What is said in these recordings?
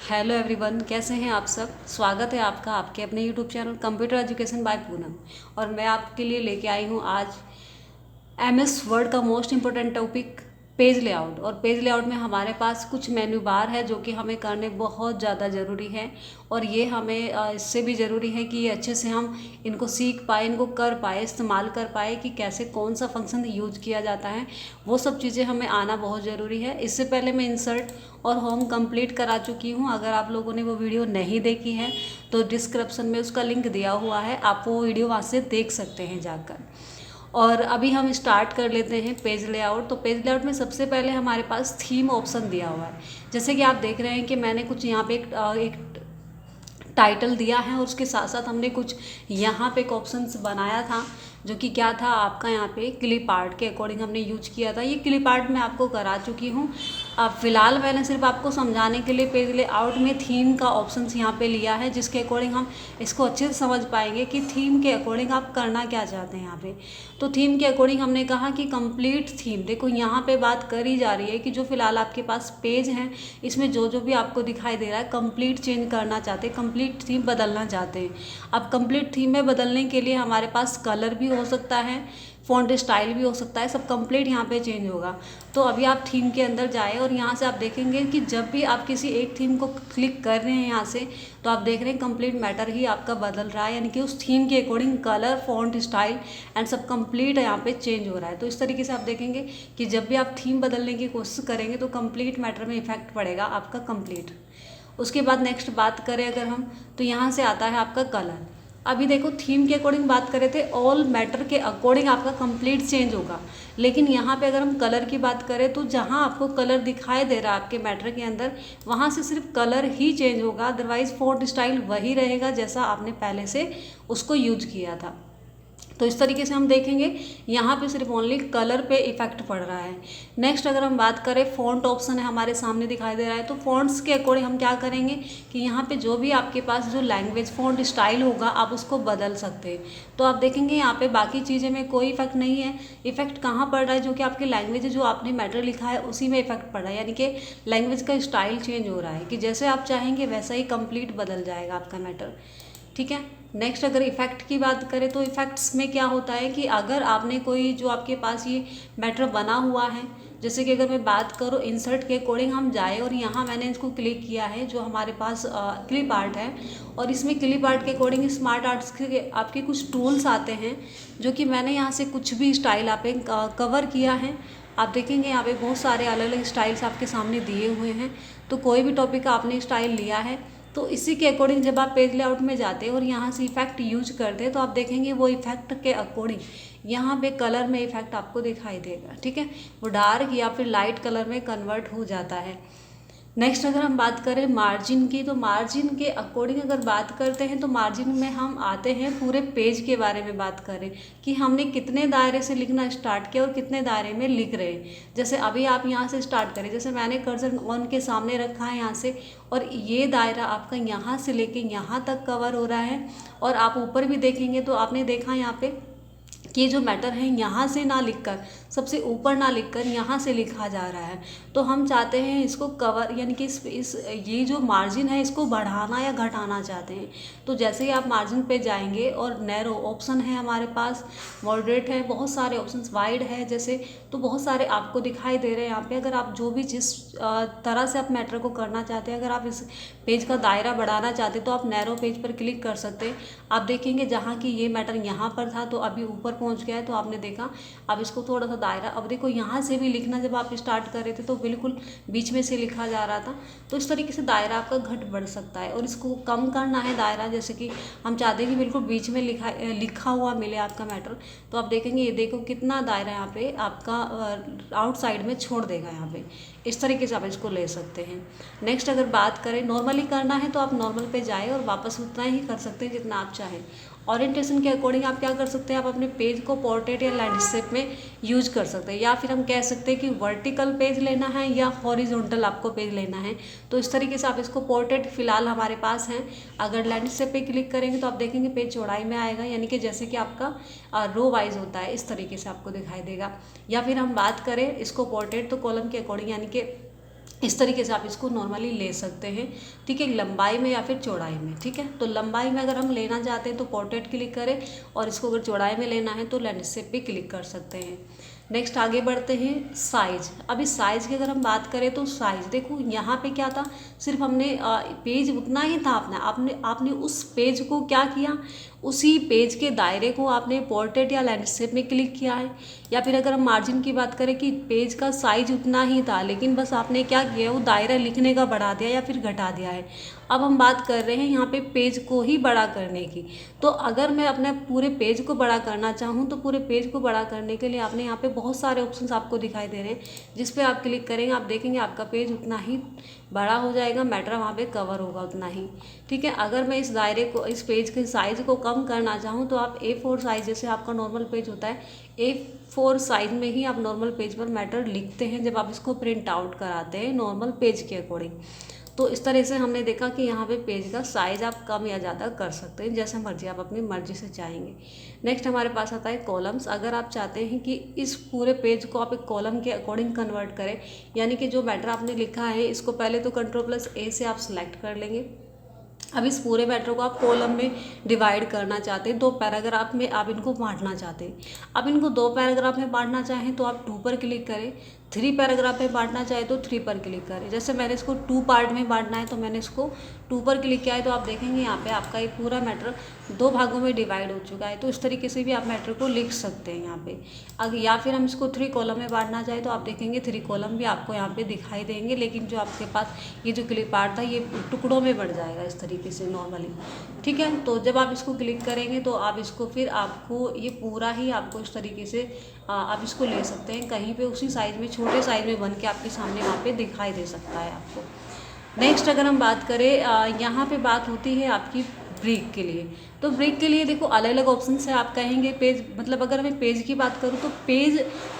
Hello everyone, कैसे हैं आप सब। स्वागत है आपका आपके अपने YouTube channel computer education by Poonam. और मैं आपके लिए लेके आई हूँ आज एमएस वर्ड का most important topic page layout. और पेज लेआउट में हमारे पास कुछ मेन्यू बार है जो कि हमें करने बहुत ज़्यादा ज़रूरी है। और ये हमें इससे भी ज़रूरी है कि ये अच्छे से हम इनको सीख पाए, इनको कर पाए, इस्तेमाल कर पाए कि कैसे कौन सा फंक्शन यूज किया जाता है। वो सब चीज़ें हमें आना बहुत ज़रूरी है। इससे पहले मैं इंसर्ट और होम कंप्लीट करा चुकी हूँ। अगर आप लोगों ने वो वीडियो नहीं देखी है तो डिस्क्रिप्शन में उसका लिंक दिया हुआ है, आप वो वीडियो वहाँ से देख सकते हैं जाकर। और अभी हम स्टार्ट कर लेते हैं पेज लेआउट। तो पेज लेआउट में सबसे पहले हमारे पास थीम ऑप्शन दिया हुआ है। जैसे कि आप देख रहे हैं कि मैंने कुछ यहाँ पे एक टाइटल दिया है और उसके साथ साथ हमने कुछ यहाँ पे एक ऑप्शंस बनाया था जो कि क्या था आपका यहाँ पे क्लिप आर्ट के अकॉर्डिंग हमने यूज किया था। ये क्लिप आर्ट मैं आपको करा चुकी हूँ। अब फिलहाल मैंने सिर्फ आपको समझाने के लिए पेज लेआउट में थीम का ऑप्शंस यहाँ पे लिया है, जिसके अकॉर्डिंग हम इसको अच्छे से समझ पाएंगे कि थीम के अकॉर्डिंग आप करना क्या चाहते हैं यहाँ पे। तो थीम के अकॉर्डिंग हमने कहा कि कंप्लीट थीम, देखो यहाँ पे बात करी जा रही है कि जो फिलहाल आपके पास पेज हैं इसमें जो जो भी आपको दिखाई दे रहा है कंप्लीट चेंज करना चाहते हैं, कंप्लीट थीम बदलना चाहते हैं। अब कंप्लीट थीम में बदलने के लिए हमारे पास कलर भी हो सकता है, फ़ॉन्ट स्टाइल भी हो सकता है, सब कंप्लीट यहाँ पे चेंज होगा। तो अभी आप थीम के अंदर जाए और यहाँ से आप देखेंगे कि जब भी आप किसी एक थीम को क्लिक कर रहे हैं यहाँ से, तो आप देख रहे हैं कंप्लीट मैटर ही आपका बदल रहा है, यानी कि उस थीम के according colour, font style and सब कंप्लीट यहाँ पे चेंज हो रहा है। तो इस तरीके से आप देखेंगे कि जब भी आप थीम बदलने की कोशिश करेंगे तो कंप्लीट मैटर में इफेक्ट पड़ेगा आपका कंप्लीट। उसके बाद नेक्स्ट बात करें अगर हम, तो यहाँ से आता है आपका कलर। अभी देखो थीम के अकॉर्डिंग बात करें थे, ऑल मैटर के अकॉर्डिंग आपका कंप्लीट चेंज होगा। लेकिन यहाँ पे अगर हम कलर की बात करें तो जहाँ आपको कलर दिखाई दे रहा है आपके मैटर के अंदर, वहाँ से सिर्फ कलर ही चेंज होगा, अदरवाइज फ़ॉन्ट स्टाइल वही रहेगा जैसा आपने पहले से उसको यूज किया था। तो इस तरीके से हम देखेंगे यहाँ पे सिर्फ ओनली कलर पे इफेक्ट पड़ रहा है। नेक्स्ट अगर हम बात करें, फ़ॉन्ट ऑप्शन है हमारे सामने दिखाई दे रहा है। तो फ़ॉन्ट्स के अकॉर्डिंग हम क्या करेंगे कि यहाँ पे जो भी आपके पास जो लैंग्वेज फ़ॉन्ट स्टाइल होगा आप उसको बदल सकते हैं। तो आप देखेंगे यहाँ पे बाकी चीज़ें में कोई इफेक्ट नहीं है। इफेक्ट कहाँ पड़ रहा है, जो कि आपकी लैंग्वेज जो आपने मैटर लिखा है उसी में इफेक्ट पड़ रहा है, यानी कि लैंग्वेज का स्टाइल चेंज हो रहा है कि जैसे आप चाहेंगे वैसा ही कंप्लीट बदल जाएगा आपका मैटर। ठीक है। नेक्स्ट अगर इफ़ेक्ट की बात करें तो इफ़ेक्ट्स में क्या होता है कि अगर आपने कोई जो आपके पास ये मैटर बना हुआ है, जैसे कि अगर मैं बात करूँ इंसर्ट के अकॉर्डिंग हम जाए और यहाँ मैंने इसको क्लिक किया है जो हमारे पास क्लिप आर्ट है, और इसमें क्लिप आर्ट के अकॉर्डिंग स्मार्ट आर्ट्स के आपके कुछ टूल्स आते हैं जो कि मैंने यहाँ से कुछ भी स्टाइल आप कवर किया है। आप देखेंगे यहाँ पे बहुत सारे अलग अलग स्टाइल्स आपके सामने दिए हुए हैं। तो कोई भी टॉपिक का आपने स्टाइल लिया है तो इसी के अकॉर्डिंग जब आप पेज लेआउट में जाते हैं और यहाँ से इफेक्ट यूज करते हैं तो आप देखेंगे वो इफेक्ट के अकॉर्डिंग यहाँ पे कलर में इफेक्ट आपको दिखाई देगा। ठीक है, वो डार्क या फिर लाइट कलर में कन्वर्ट हो जाता है। नेक्स्ट अगर हम बात करें मार्जिन की, तो मार्जिन के अकॉर्डिंग अगर बात करते हैं तो मार्जिन में हम आते हैं पूरे पेज के बारे में बात करें कि हमने कितने दायरे से लिखना स्टार्ट किया और कितने दायरे में लिख रहे हैं। जैसे अभी आप यहाँ से स्टार्ट करें, जैसे मैंने कर्सर ऑन के सामने रखा है यहाँ से, और ये दायरा आपका यहाँ से लेके यहाँ तक कवर हो रहा है। और आप ऊपर भी देखेंगे तो आपने देखा यहाँ पे कि जो मैटर है यहाँ से ना लिखकर, सबसे ऊपर ना लिखकर यहाँ से लिखा जा रहा है। तो हम चाहते हैं इसको कवर, यानी कि इस ये जो मार्जिन है इसको बढ़ाना या घटाना चाहते हैं। तो जैसे ही आप मार्जिन पे जाएंगे और नैरो ऑप्शन है हमारे पास, मॉडरेट है, बहुत सारे ऑप्शंस, वाइड है जैसे, तो बहुत सारे आपको दिखाई दे रहे हैं यहाँ पे। अगर आप जो भी जिस तरह से आप मैटर को करना चाहते हैं, अगर आप इस पेज का दायरा बढ़ाना चाहते हैं तो आप नैरो पेज पर क्लिक कर सकते हैं। आप देखेंगे जहाँ की ये मैटर यहाँ पर था तो अभी ऊपर पहुँच गया है, तो आपने देखा अब इसको थोड़ा सा दायरा, अब देखो यहाँ से भी लिखना जब आप स्टार्ट कर रहे थे तो बिल्कुल बीच में से लिखा जा रहा था। तो इस तरीके से दायरा आपका घट बढ़ सकता है। और इसको कम करना है दायरा, जैसे कि हम चाहते हैं कि बिल्कुल बीच में लिखा हुआ मिले आपका मैटर, तो आप देखेंगे ये देखो कितना दायरा यहाँ पे आपका आउटसाइड में छोड़ देगा यहाँ पे। इस तरीके से आप इसको ले सकते हैं। नेक्स्ट अगर बात करें नॉर्मली करना है तो आप नॉर्मल पे जाए और वापस उतना ही कर सकते हैं जितना आप चाहें। ओरिएंटेशन के अकॉर्डिंग आप क्या कर सकते हैं, आप अपने पेज को पोर्ट्रेट या लैंडस्केप में यूज कर सकते हैं, या फिर हम कह सकते हैं कि वर्टिकल पेज लेना है या हॉरिजॉन्टल आपको पेज लेना है। तो इस तरीके से आप इसको पोर्ट्रेट फिलहाल हमारे पास है। अगर लैंडस्केप पे क्लिक करेंगे तो आप देखेंगे पेज चौड़ाई में आएगा, यानी कि जैसे कि आपका रो वाइज होता है इस तरीके से आपको दिखाई देगा। या फिर हम बात करें इसको पोर्ट्रेट तो कॉलम के अकॉर्डिंग, यानी कि इस तरीके से आप इसको नॉर्मली ले सकते हैं, ठीक है, लंबाई में या फिर चौड़ाई में, ठीक है। तो लंबाई में अगर हम लेना चाहते हैं तो पोर्ट्रेट क्लिक करें, और इसको अगर चौड़ाई में लेना है तो लैंडस्केप पे क्लिक कर सकते हैं। नेक्स्ट आगे बढ़ते हैं, साइज। अभी साइज़ की अगर हम बात करें तो साइज़ देखो यहाँ पे क्या था, सिर्फ हमने पेज उतना ही था अपना, आपने उस पेज को क्या किया, उसी पेज के दायरे को आपने पोर्ट्रेट या लैंडस्केप में क्लिक किया है। या फिर अगर हम मार्जिन की बात करें कि पेज का साइज उतना ही था, लेकिन बस आपने क्या किया, वो दायरा लिखने का बढ़ा दिया या फिर घटा दिया है। अब हम बात कर रहे हैं यहाँ पे पेज को ही बड़ा करने की। तो अगर मैं अपने पूरे पेज को बड़ा करना चाहूँ तो पूरे पेज को बड़ा करने के लिए आपने यहाँ पे बहुत सारे ऑप्शंस आपको दिखाई दे रहे हैं, जिस पे आप क्लिक करेंगे आप देखेंगे आपका पेज उतना ही बड़ा हो जाएगा, मैटर वहाँ पे कवर होगा उतना ही, ठीक है। अगर मैं इस दायरे को, इस पेज के साइज़ को कम करना चाहूँ तो आप A4 साइज़, जैसे आपका नॉर्मल पेज होता है, A4 साइज़ में ही आप नॉर्मल पेज पर मैटर लिखते हैं जब आप इसको प्रिंट आउट कराते हैं नॉर्मल पेज के अकॉर्डिंग। तो इस तरह से हमने देखा कि यहाँ पे पेज का साइज़ आप कम या ज़्यादा कर सकते हैं, जैसे मर्जी, आप अपनी मर्जी से चाहेंगे। नेक्स्ट हमारे पास आता है कॉलम्स। अगर आप चाहते हैं कि इस पूरे पेज को आप एक कॉलम के अकॉर्डिंग कन्वर्ट करें, यानी कि जो मैटर आपने लिखा है इसको पहले तो Ctrl+A से आप सिलेक्ट कर लेंगे। अब इस पूरे मैटर को आप कॉलम में डिवाइड करना चाहते हैं, 2 पैराग्राफ में आप इनको बांटना चाहते हैं। अब इनको 2 पैराग्राफ में बांटना चाहें तो आप 2 पर क्लिक करें, 3 पैराग्राफ में बांटना चाहे तो 3 पर क्लिक करें। जैसे मैंने इसको 2 पार्ट में बांटना है तो मैंने इसको 2 पर क्लिक किया है, तो आप देखेंगे यहाँ पे आपका ये पूरा मैटर 2 भागों में डिवाइड हो चुका है। तो इस तरीके से भी आप मैटर को लिख सकते हैं यहाँ पे। अगर या फिर हम इसको 3 कॉलम में बांटना चाहे तो आप देखेंगे 3 कॉलम भी आपको यहाँ पे दिखाई देंगे, लेकिन जो आपके पास ये जो क्लिक पार्ट था ये टुकड़ों में बढ़ जाएगा इस तरीके से नॉर्मली, ठीक है। तो जब आप इसको क्लिक करेंगे तो आप इसको फिर आपको ये पूरा ही आपको इस तरीके से आप इसको ले सकते हैं, कहीं पे उसी साइज़ में, छोटे साइज़ में बन के आपके सामने वहाँ पे दिखाई दे सकता है आपको। नेक्स्ट अगर हम बात करें, यहाँ पे बात होती है आपकी ब्रेक के लिए। तो ब्रेक के लिए देखो अलग अलग ऑप्शन है। आप कहेंगे पेज, मतलब अगर मैं पेज की बात करूँ तो पेज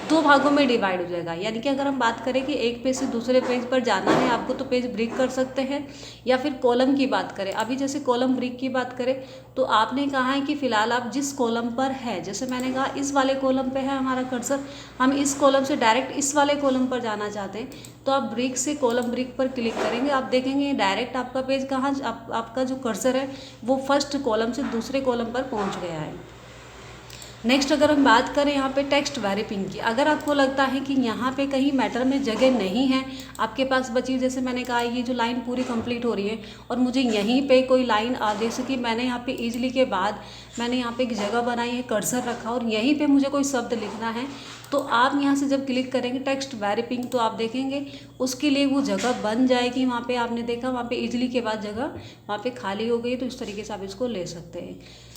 2 भागों में डिवाइड हो जाएगा, यानी कि अगर हम बात करें कि एक पेज से दूसरे पेज पर जाना है आपको तो पेज ब्रेक कर सकते हैं। या फिर कॉलम की बात करें, अभी जैसे कॉलम ब्रेक की बात करें तो आपने कहा है कि फ़िलहाल आप जिस कॉलम पर है, जैसे मैंने कहा इस वाले कॉलम पे है हमारा कर्सर, हम इस कॉलम से डायरेक्ट इस वाले कॉलम पर जाना चाहते हैं, तो आप ब्रेक से कॉलम ब्रेक पर क्लिक करेंगे, आप देखेंगे डायरेक्ट आपका पेज कहाँ, आपका जो कर्सर है वो फर्स्ट कॉलम से दूसरे कॉलम पर पहुंच गया है। नेक्स्ट अगर हम बात करें यहाँ पे टेक्स्ट रैपिंग की, अगर आपको लगता है कि यहाँ पे कहीं मैटर में जगह नहीं है आपके पास बची, जैसे मैंने कहा ये जो लाइन पूरी कंप्लीट हो रही है और मुझे यहीं पे कोई लाइन जैसे कि मैंने यहाँ पे इजली के बाद मैंने यहाँ पे एक जगह बनाई है, कर्सर रखा और यहीं पे मुझे कोई शब्द लिखना है, तो आप यहाँ से जब क्लिक करेंगे टेक्स्ट रैपिंग तो आप देखेंगे उसके लिए वो जगह बन जाएगी। वहाँ पे आपने देखा वहाँ पे इजली के बाद जगह वहाँ पे खाली हो गई, तो इस तरीके से आप इसको ले सकते हैं।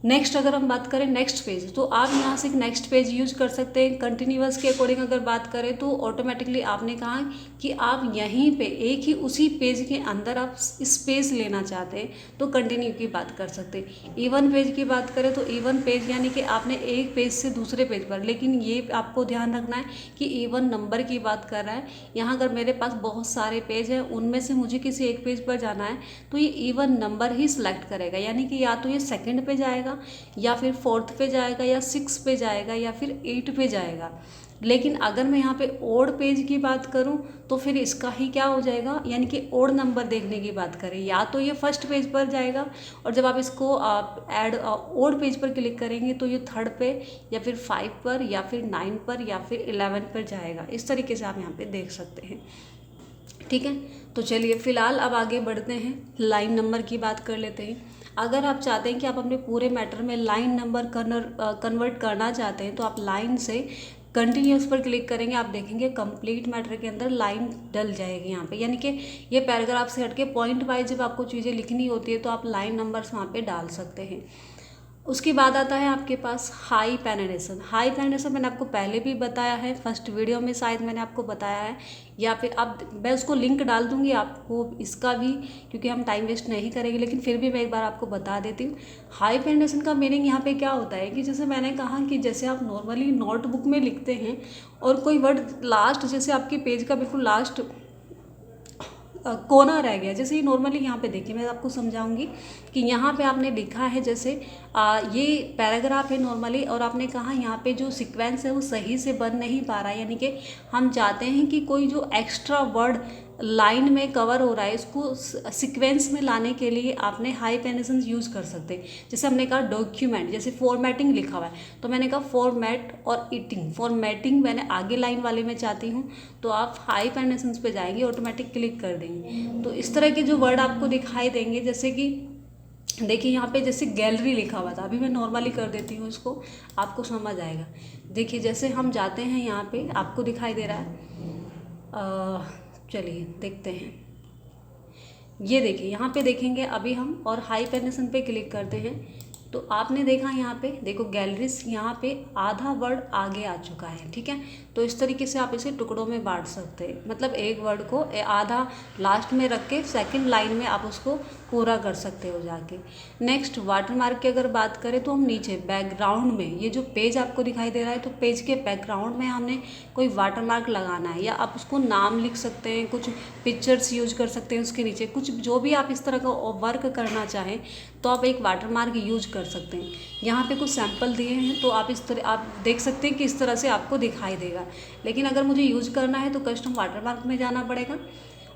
नेक्स्ट अगर हम बात करें नेक्स्ट पेज, तो आप यहाँ से एक नेक्स्ट पेज यूज कर सकते हैं। कंटिन्यूअस के अकॉर्डिंग अगर बात करें तो ऑटोमेटिकली आपने कहा कि आप यहीं पे एक ही उसी पेज के अंदर आप स्पेस लेना चाहते हैं तो कंटिन्यू की बात कर सकते हैं। इवन पेज की बात करें तो इवन पेज यानी कि आपने एक पेज से दूसरे पेज पर, लेकिन ये आपको ध्यान रखना है कि इवन नंबर की बात कर रहा है। यहाँ अगर मेरे पास बहुत सारे पेज हैं उनमें से मुझे किसी एक पेज पर जाना है तो ये इवन नंबर ही सिलेक्ट करेगा, यानी कि या तो ये सेकेंड पे जाएगा या फिर 4th पे जाएगा या 6 पे जाएगा या फिर 8 पे जाएगा। लेकिन अगर मैं यहाँ पे ओड पेज की बात करूँ तो फिर इसका ही क्या हो जाएगा, यानी कि ओड नंबर देखने की बात करें या तो ये फर्स्ट पेज पर जाएगा और जब आप इसको ऐड ओड पेज पर क्लिक करेंगे तो ये 3rd पे या फिर 5 पर या फिर 9 पर या फिर 11 पर जाएगा। इस तरीके से आप यहाँ पे देख सकते हैं, ठीक है। तो चलिए फिलहाल अब आगे बढ़ते हैं, लाइन नंबर की बात कर लेते हैं। अगर आप चाहते हैं कि आप अपने पूरे मैटर में लाइन नंबर कन्वर्ट करना चाहते हैं तो आप लाइन से कंटिन्यूस पर क्लिक करेंगे, आप देखेंगे कंप्लीट मैटर के अंदर लाइन डल जाएगी यहाँ पे, यानी कि ये पैराग्राफ से हटके पॉइंट वाइज जब आपको चीज़ें लिखनी होती है तो आप लाइन नंबर्स वहाँ पे डाल सकते हैं। उसके बाद आता है आपके पास हाई पेनरेशन। हाई पेनरेशन मैंने आपको पहले भी बताया है, फर्स्ट वीडियो में शायद मैंने आपको बताया है, या फिर अब मैं उसको लिंक डाल दूंगी आपको इसका भी, क्योंकि हम टाइम वेस्ट नहीं करेंगे, लेकिन फिर भी मैं एक बार आपको बता देती हूँ। हाई पेनरेशन का मीनिंग यहाँ पे क्या होता है कि जैसे मैंने कहा कि जैसे आप नॉर्मली नोटबुक में लिखते हैं और कोई वर्ड लास्ट, जैसे आपके पेज का बिल्कुल लास्ट कोना रह गया, जैसे ही नॉर्मली यहाँ पे देखिए मैं आपको समझाऊंगी कि यहाँ पे आपने लिखा है जैसे ये पैराग्राफ है नॉर्मली और आपने कहा यहाँ पे जो सीक्वेंस है वो सही से बन नहीं पा रहा है, यानी कि हम चाहते हैं कि कोई जो एक्स्ट्रा वर्ड लाइन में कवर हो रहा है इसको सीक्वेंस में लाने के लिए आपने हाइफेनेशन यूज़ कर सकते हैं। जैसे हमने कहा डॉक्यूमेंट, जैसे फॉर्मेटिंग लिखा हुआ है तो मैंने कहा फॉर्मेट और ईटिंग, फॉर्मेटिंग मैंने आगे लाइन वाले में चाहती हूँ तो आप हाइफेनेशन पे जाएंगे, ऑटोमेटिक क्लिक कर देंगे तो इस तरह के जो वर्ड आपको दिखाई देंगे। जैसे कि देखिए यहाँ पे जैसे गैलरी लिखा हुआ था, अभी मैं नॉर्मली कर देती हूँ इसको, आपको समझ आएगा। देखिए जैसे हम जाते हैं यहाँ पे, आपको दिखाई दे रहा है, चलिए देखते हैं। ये देखिए यहाँ पे देखेंगे अभी हम और हाइफेनेशन पे क्लिक करते हैं तो आपने देखा यहाँ पे देखो गैलरीज, यहाँ पे आधा वर्ड आगे आ चुका है, ठीक है। तो इस तरीके से आप इसे टुकड़ों में बांट सकते हैं, मतलब एक वर्ड को आधा लास्ट में रख के सेकंड लाइन में आप उसको पूरा कर सकते हो जाके। नेक्स्ट वाटरमार्क की अगर बात करें तो हम नीचे बैकग्राउंड में, ये जो पेज आपको दिखाई दे रहा है तो पेज के बैकग्राउंड में हमने कोई वाटरमार्क लगाना है, या आप उसको नाम लिख सकते हैं, कुछ पिक्चर्स यूज कर सकते हैं उसके नीचे, कुछ जो भी आप इस तरह का वर्क करना चाहें तो आप एक वाटरमार्क यूज कर सकते हैं। यहाँ पे कुछ सैंपल दिए हैं तो आप इस तरह आप देख सकते हैं कि इस तरह से आपको दिखाई देगा। लेकिन अगर मुझे यूज करना है तो कस्टम वाटरमार्क में जाना पड़ेगा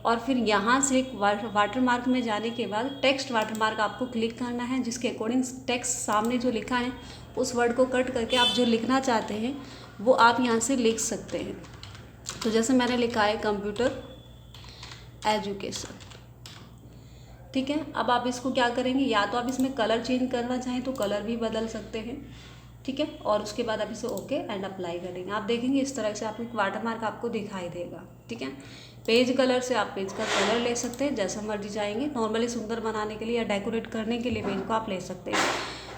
और फिर यहाँ से एक वाटरमार्क में जाने के बाद टेक्स्ट वाटरमार्क आपको क्लिक करना है, जिसके अकॉर्डिंग टेक्स्ट सामने जो लिखा है उस वर्ड को कट करके आप जो लिखना चाहते हैं वो आप यहाँ से लिख सकते हैं। तो जैसे मैंने लिखा है कंप्यूटर एजुकेशन, ठीक है। अब आप इसको क्या करेंगे, या तो आप इसमें कलर चेंज करना चाहें तो कलर भी बदल सकते हैं, ठीक है। और उसके बाद आप इसे ओके एंड अप्लाई करेंगे, आप देखेंगे इस तरह से आपको एक वाटरमार्क आपको दिखाई देगा, ठीक है। पेज कलर से आप पेज का कलर ले सकते हैं जैसा मर्जी चाहेंगे, नॉर्मली सुंदर बनाने के लिए या डेकोरेट करने के लिए पेज को आप ले सकते हैं।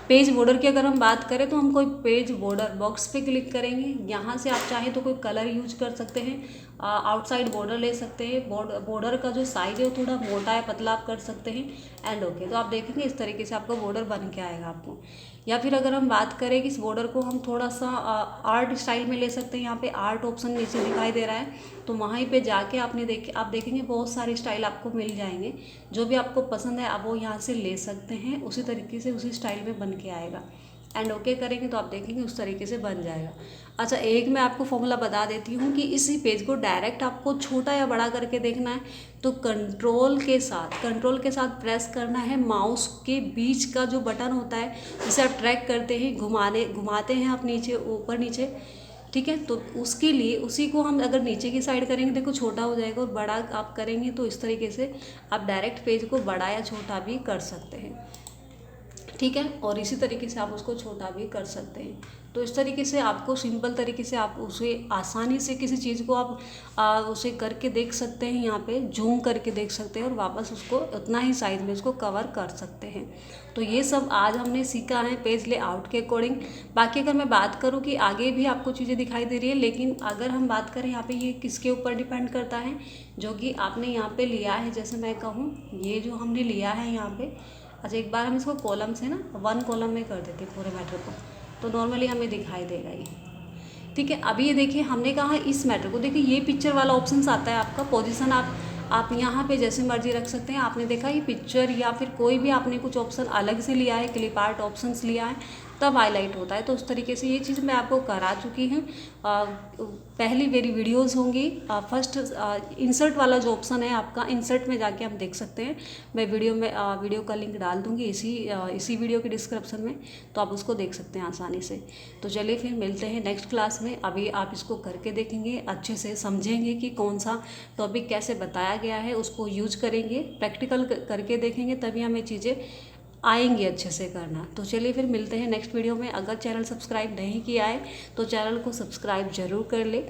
पेज बॉर्डर की अगर हम बात करें तो हम कोई पेज बॉर्डर बॉक्स पे क्लिक करेंगे, यहाँ से आप चाहें तो कोई कलर यूज कर सकते हैं, आउटसाइड बॉर्डर ले सकते हैं, बॉर्डर का जो साइज है वो थोड़ा मोटा है पतला आप कर सकते हैं एंड ओके। तो आप देखेंगे इस तरीके से आपका बॉर्डर बन के आएगा आपको। या फिर अगर हम बात करें कि इस बॉर्डर को हम थोड़ा सा आर्ट स्टाइल में ले सकते हैं, यहाँ पे आर्ट ऑप्शन नीचे दिखाई दे रहा है तो वहीं पे जाके आप देखेंगे बहुत सारे स्टाइल आपको मिल जाएंगे, जो भी आपको पसंद है आप वो यहाँ से ले सकते हैं, उसी तरीके से उसी स्टाइल में बन के आएगा एंड ओके करेंगे तो आप देखेंगे उस तरीके से बन जाएगा। अच्छा एक मैं आपको फॉर्मूला बता देती हूँ कि इसी पेज को डायरेक्ट आपको छोटा या बड़ा करके देखना है तो कंट्रोल के साथ प्रेस करना है, माउस के बीच का जो बटन होता है जिसे आप ट्रैक करते हैं घुमाते हैं आप नीचे ऊपर नीचे, ठीक है। तो उसके लिए उसी को हम अगर नीचे की साइड करेंगे देखो छोटा हो जाएगा, और बड़ा आप करेंगे तो इस तरीके से आप डायरेक्ट पेज को बड़ा या छोटा भी कर सकते हैं, ठीक है। और इसी तरीके से आप उसको छोटा भी कर सकते हैं। तो इस तरीके से आपको सिंपल तरीके से आप उसे आसानी से किसी चीज़ को आप उसे करके देख सकते हैं, यहाँ पे जूम करके देख सकते हैं और वापस उसको उतना ही साइज में उसको कवर कर सकते हैं। तो ये सब आज हमने सीखा है पेज लेआउट के अकॉर्डिंग। बाकी अगर मैं बात करूँ कि आगे भी आपको चीज़ें दिखाई दे रही है, लेकिन अगर हम बात करें यहाँ पे ये किसके ऊपर डिपेंड करता है, जो कि आपने यहाँ पे लिया है। जैसे मैं कहूँ ये जो हमने लिया है यहाँ पे, अच्छा एक बार हम इसको कॉलम से ना 1 कॉलम में कर देते हैं पूरे मैटर को, तो नॉर्मली हमें दिखाई देगा ये, ठीक है। अभी ये देखिए हमने कहा इस मैटर को, देखिए ये पिक्चर वाला ऑप्शन आता है आपका पोजीशन, आप यहाँ पे जैसे मर्जी रख सकते हैं। आपने देखा ये पिक्चर या फिर कोई भी आपने कुछ ऑप्शन अलग से लिया है, क्लिप आर्ट ऑप्शंस लिया है तब हाईलाइट होता है। तो उस तरीके से ये चीज़ मैं आपको करा चुकी हूँ, पहली मेरी वीडियोस होंगी। फर्स्ट इंसर्ट वाला जो ऑप्शन है आपका, इंसर्ट में जाके आप देख सकते हैं, मैं वीडियो का लिंक डाल दूँगी इसी वीडियो के डिस्क्रिप्शन में, तो आप उसको देख सकते हैं आसानी से। तो चलिए फिर मिलते हैं नेक्स्ट क्लास में। अभी आप इसको करके देखेंगे, अच्छे से समझेंगे कि कौन सा टॉपिक कैसे बताया गया है, उसको यूज करेंगे, प्रैक्टिकल करके देखेंगे, तभी हमें चीज़ें आएंगी अच्छे से करना। तो चलिए फिर मिलते हैं नेक्स्ट वीडियो में। अगर चैनल सब्सक्राइब नहीं किया है तो चैनल को सब्सक्राइब ज़रूर कर ले,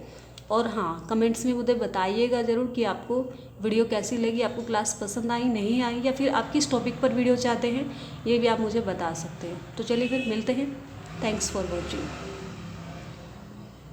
और हाँ कमेंट्स में मुझे बताइएगा ज़रूर कि आपको वीडियो कैसी लगी, आपको क्लास पसंद आई नहीं आई, या फिर आप किस टॉपिक पर वीडियो चाहते हैं ये भी आप मुझे बता सकते हैं। तो चलिए फिर मिलते हैं। Thanks for watching.